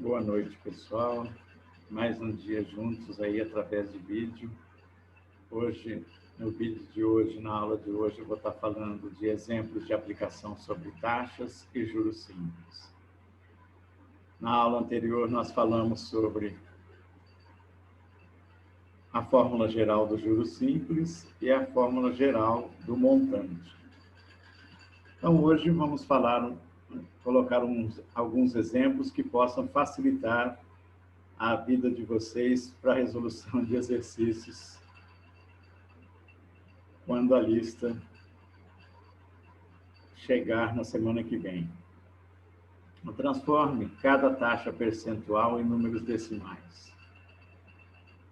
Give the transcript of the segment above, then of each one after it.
Boa noite, pessoal. Mais um dia juntos aí através de vídeo. Hoje, no vídeo de hoje, na aula de hoje, eu vou estar falando de exemplos de aplicação sobre taxas e juros simples. Na aula anterior, nós falamos sobre a fórmula geral do juros simples e a fórmula geral do montante. Então, hoje vamos colocar alguns exemplos que possam facilitar a vida de vocês para a resolução de exercícios quando a lista chegar na semana que vem. Transforme cada taxa percentual em números decimais.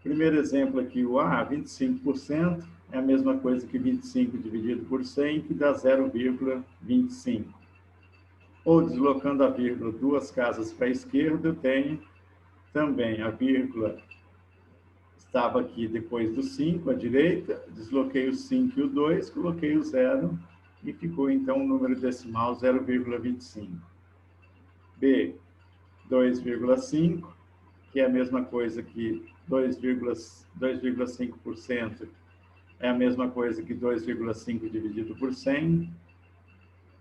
Primeiro exemplo aqui, o A, 25%, é a mesma coisa que 25 dividido por 100, que dá 0,25. Ou, deslocando a vírgula duas casas para a esquerda, eu tenho também a vírgula estava aqui depois do 5, à direita, desloquei o 5 e o 2, coloquei o 0 e ficou então o número decimal 0,25. B, 2,5, que é a mesma coisa que 2,5%, é a mesma coisa que 2,5 dividido por 100.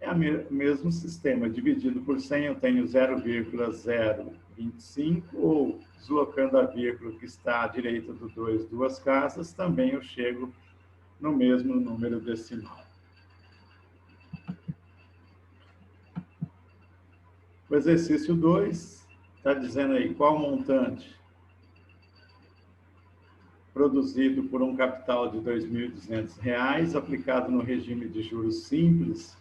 É o mesmo sistema, dividido por 100 eu tenho 0,025, ou deslocando a vírgula que está à direita do 2 duas casas, também eu chego no mesmo número decimal. O exercício 2 está dizendo aí qual montante produzido por um capital de R$ 2.200 aplicado no regime de juros simples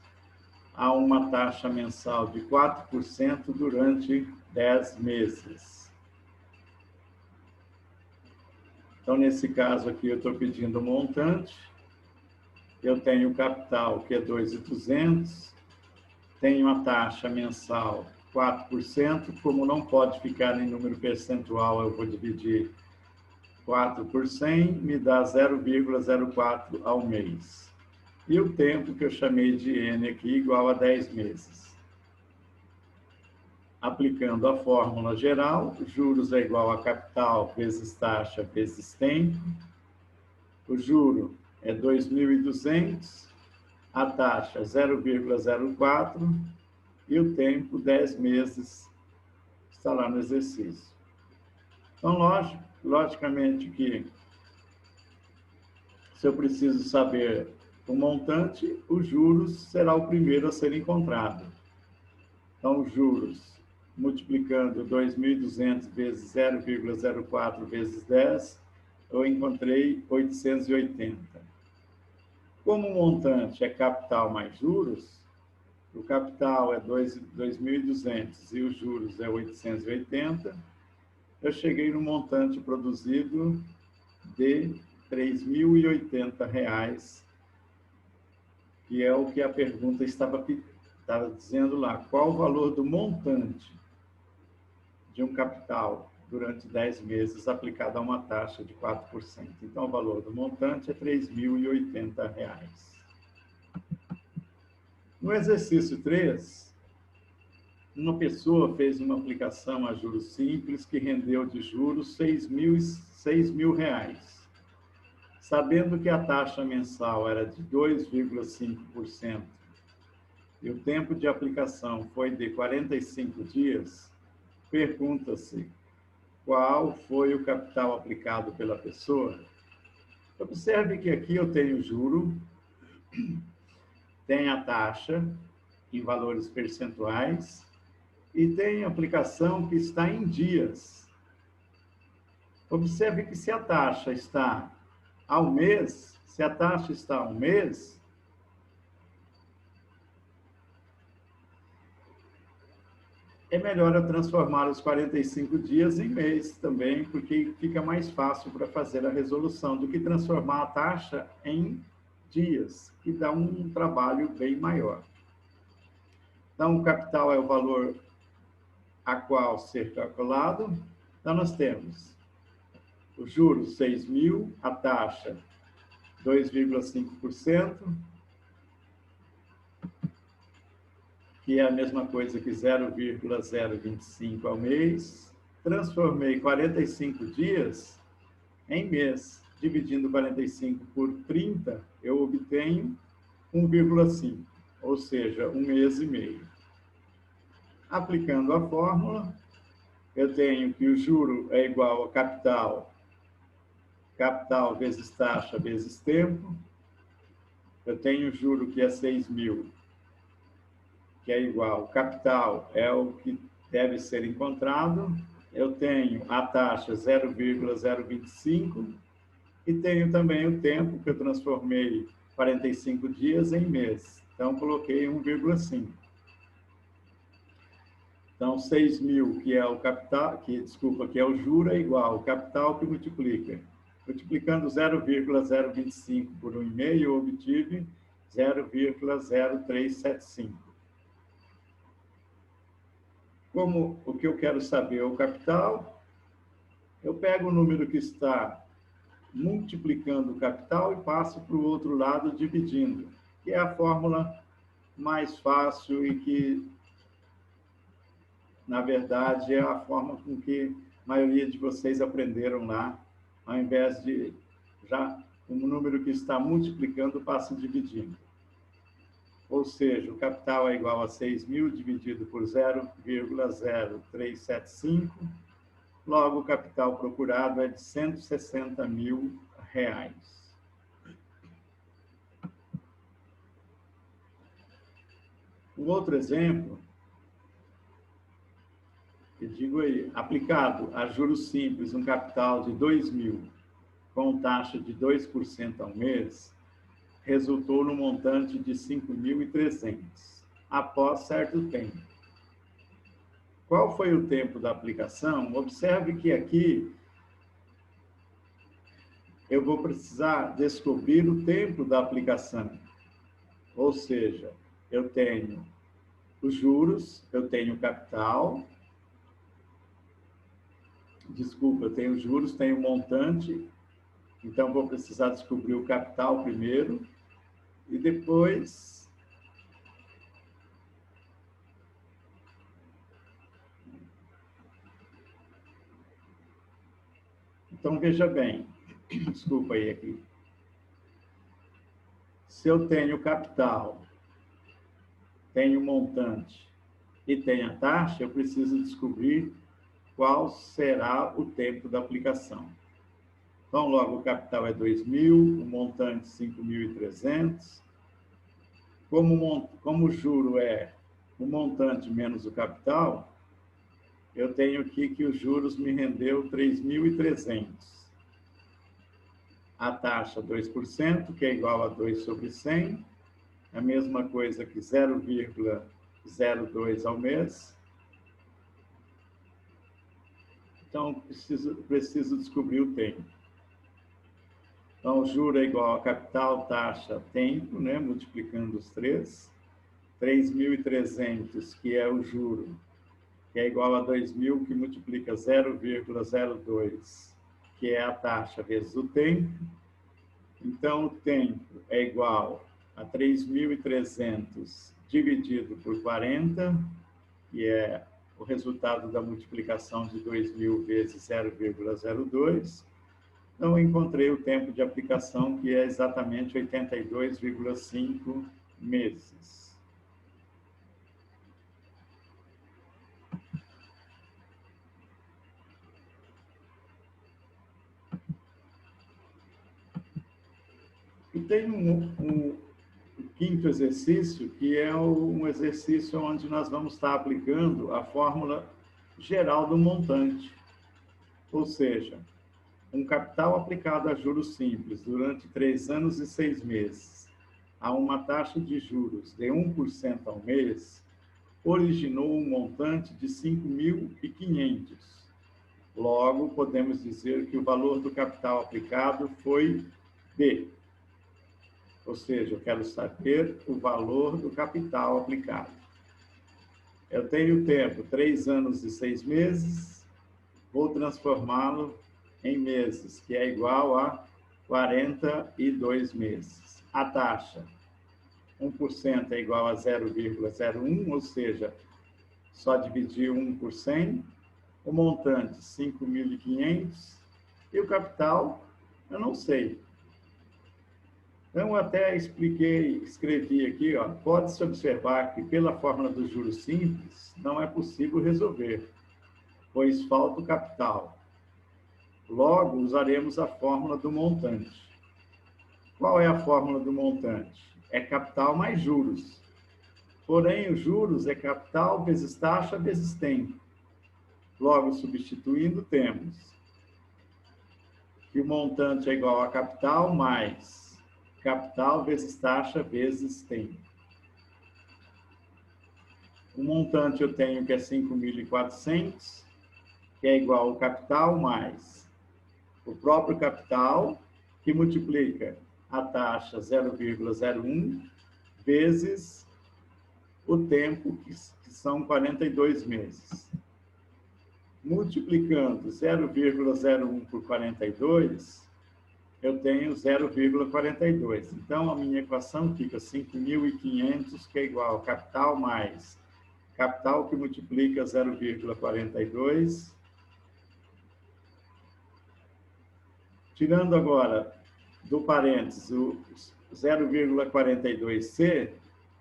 a uma taxa mensal de 4% durante 10 meses. Então, nesse caso aqui, eu estou pedindo o montante. Eu tenho o capital, que é 2.200. Tenho a taxa mensal 4%. Como não pode ficar em número percentual, eu vou dividir 4 por 100, me dá 0,04 ao mês. E o tempo que eu chamei de N aqui igual a 10 meses. Aplicando a fórmula geral, juros é igual a capital vezes taxa vezes tempo. O juro é 2.200, a taxa 0,04 e o tempo 10 meses está lá no exercício. Então, logicamente que se eu preciso saber o montante, os juros será o primeiro a ser encontrado. Então, os juros, multiplicando 2.200 vezes 0,04 vezes 10, eu encontrei 880. Como o montante é capital mais juros, o capital é 2.200 e os juros é 880, eu cheguei no montante produzido de R$ 3.080, que é o que a pergunta estava dizendo lá. Qual o valor do montante de um capital durante 10 meses aplicado a uma taxa de 4%? Então, o valor do montante é R$ 3.080. No exercício 3, uma pessoa fez uma aplicação a juros simples que rendeu de juros R$ 6.000. Sabendo que a taxa mensal era de 2,5% e o tempo de aplicação foi de 45 dias, pergunta-se qual foi o capital aplicado pela pessoa. Observe que aqui eu tenho o juro, tem a taxa em valores percentuais e tem a aplicação que está em dias. Observe que se a taxa está ao mês, é melhor eu transformar os 45 dias em mês também, porque fica mais fácil para fazer a resolução do que transformar a taxa em dias, que dá um trabalho bem maior. Então, o capital é o valor a qual ser calculado. Então, nós temos os juros 6.000, a taxa 2,5%, que é a mesma coisa que 0,025 ao mês. Transformei 45 dias em mês. Dividindo 45 por 30, eu obtenho 1,5, ou seja, 1 mês e meio. Aplicando a fórmula, eu tenho que o juro é igual a capital vezes taxa vezes tempo. Eu tenho o juro que é 6.000, que é igual, capital é o que deve ser encontrado. Eu tenho a taxa 0,025 e tenho também o tempo, que eu transformei 45 dias em mês. Então, coloquei 1,5. Então, 6.000, que é o capital, que é o juro, é igual ao capital que multiplica. Multiplicando 0,025 por 1,5, eu obtive 0,0375. Como o que eu quero saber é o capital, eu pego o número que está multiplicando o capital e passo para o outro lado dividindo, que é a fórmula mais fácil e que, na verdade, é a forma com que a maioria de vocês aprenderam lá, ao invés de já o número que está multiplicando passa dividindo. Ou seja, o capital é igual a 6.000 dividido por 0,0375. Logo, o capital procurado é de R$160 mil. Um outro exemplo, eu digo aí, aplicado a juros simples, um capital de 2.000, com taxa de 2% ao mês, resultou no montante de 5.300, após certo tempo. Qual foi o tempo da aplicação? Observe que aqui eu vou precisar descobrir o tempo da aplicação. Ou seja, eu tenho os juros, eu tenho o capital, eu tenho juros, tenho montante, então vou precisar descobrir o capital primeiro, e depois então veja bem, desculpa aí aqui. Se eu tenho capital, tenho montante e tenho a taxa, eu preciso descobrir qual será o tempo da aplicação. Então, logo, o capital é 2.000, o montante 5.300. Como o juro é o montante menos o capital, eu tenho aqui que os juros me rendeu 3.300. A taxa 2%, que é igual a 2 sobre 100, a mesma coisa que 0,02 ao mês. Então, preciso descobrir o tempo. Então, o juro é igual a capital, taxa, tempo, né? Multiplicando os três. 3.300, que é o juro, que é igual a 2.000, que multiplica 0,02, que é a taxa vezes o tempo. Então, o tempo é igual a 3.300 dividido por 40, que é o resultado da multiplicação de 2.000 vezes 0,02. Então, eu encontrei o tempo de aplicação, que é exatamente 82,5 meses. E tem um quinto exercício, que é um exercício onde nós vamos estar aplicando a fórmula geral do montante. Ou seja, um capital aplicado a juros simples durante 3 anos e 6 meses, a uma taxa de juros de 1% ao mês, originou um montante de 5.500. Logo, podemos dizer que o valor do capital aplicado foi B. Ou seja, eu quero saber o valor do capital aplicado. Eu tenho tempo, 3 anos e 6 meses, vou transformá-lo em meses, que é igual a 42 meses. A taxa 1% é igual a 0,01, ou seja, só dividir 1 por 100. O montante, 5.500. E o capital, eu não sei. Então, até escrevi aqui, ó, pode-se observar que pela fórmula dos juros simples, não é possível resolver, pois falta o capital. Logo, usaremos a fórmula do montante. Qual é a fórmula do montante? É capital mais juros. Porém, os juros é capital vezes taxa vezes tempo. Logo, substituindo, temos que o montante é igual a capital mais capital vezes taxa vezes tempo. O montante eu tenho que é 5.400, que é igual ao capital mais o próprio capital, que multiplica a taxa 0,01 vezes o tempo, que são 42 meses. Multiplicando 0,01 por 42, eu tenho 0,42. Então, a minha equação fica 5.500, que é igual ao capital mais capital que multiplica 0,42. Tirando agora do parênteses o 0,42C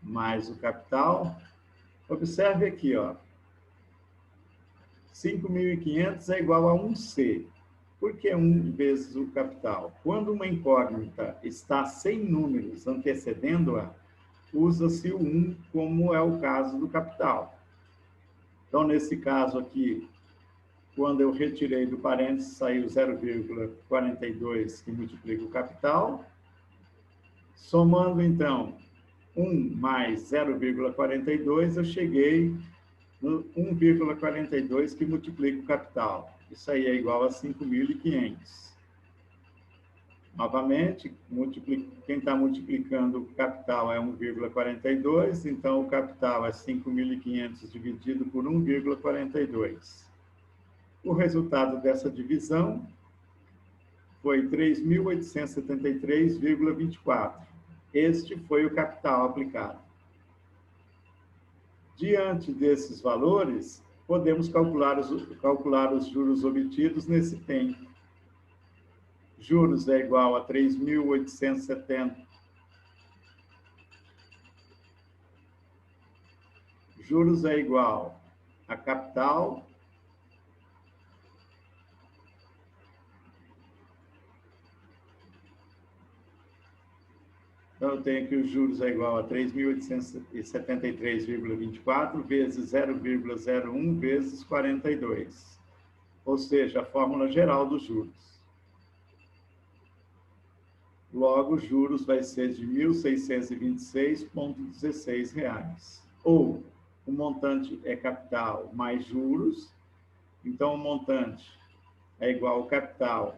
mais o capital, observe aqui, ó, 5.500 é igual a 1C. Por que 1 vezes o capital? Quando uma incógnita está sem números antecedendo-a, usa-se o 1, como é o caso do capital. Então, nesse caso aqui, quando eu retirei do parênteses, saiu 0,42 que multiplica o capital. Somando, então, 1 mais 0,42, eu cheguei no 1,42 que multiplica o capital. Isso aí é igual a 5.500. Novamente, quem está multiplicando o capital é 1,42, então o capital é 5.500 dividido por 1,42. O resultado dessa divisão foi 3.873,24. Este foi o capital aplicado. Diante desses valores, podemos calcular os juros obtidos nesse tempo. Juros é igual a 3.870. Juros é igual a capital Então, eu tenho que os juros é igual a 3.873,24 vezes 0,01 vezes 42. Ou seja, a fórmula geral dos juros. Logo, os juros vai ser de R$ 1.626,16. Ou, o montante é capital mais juros. Então, o montante é igual ao capital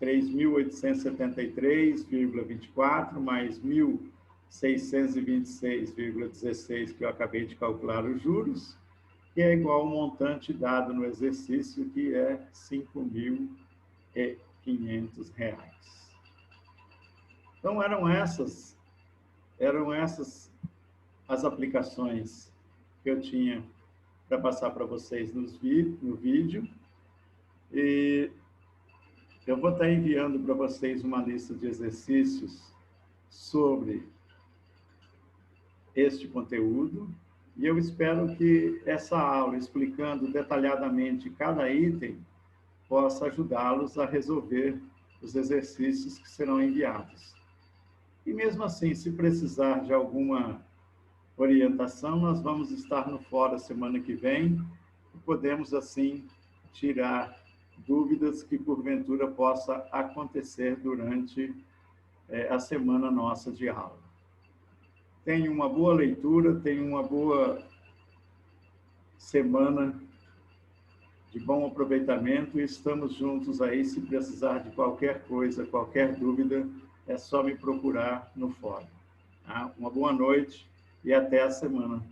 3.873,24 mais 1.626,16, que eu acabei de calcular os juros, que é igual ao montante dado no exercício, que é R$ 5.500. Então, eram essas as aplicações que eu tinha para passar para vocês no vídeo. E eu vou estar enviando para vocês uma lista de exercícios sobre este conteúdo, e eu espero que essa aula, explicando detalhadamente cada item, possa ajudá-los a resolver os exercícios que serão enviados. E mesmo assim, se precisar de alguma orientação, nós vamos estar no fórum semana que vem, e podemos, assim, tirar dúvidas que, porventura, possa acontecer durante a semana nossa de aula. Tenha uma boa leitura, tenha uma boa semana de bom aproveitamento e estamos juntos aí. Se precisar de qualquer coisa, qualquer dúvida, é só me procurar no fórum. Tá? Uma boa noite e até a semana,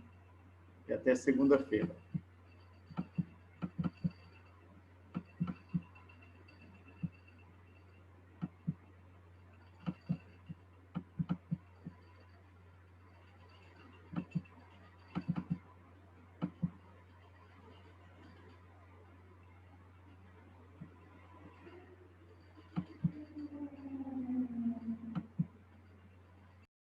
e até segunda-feira.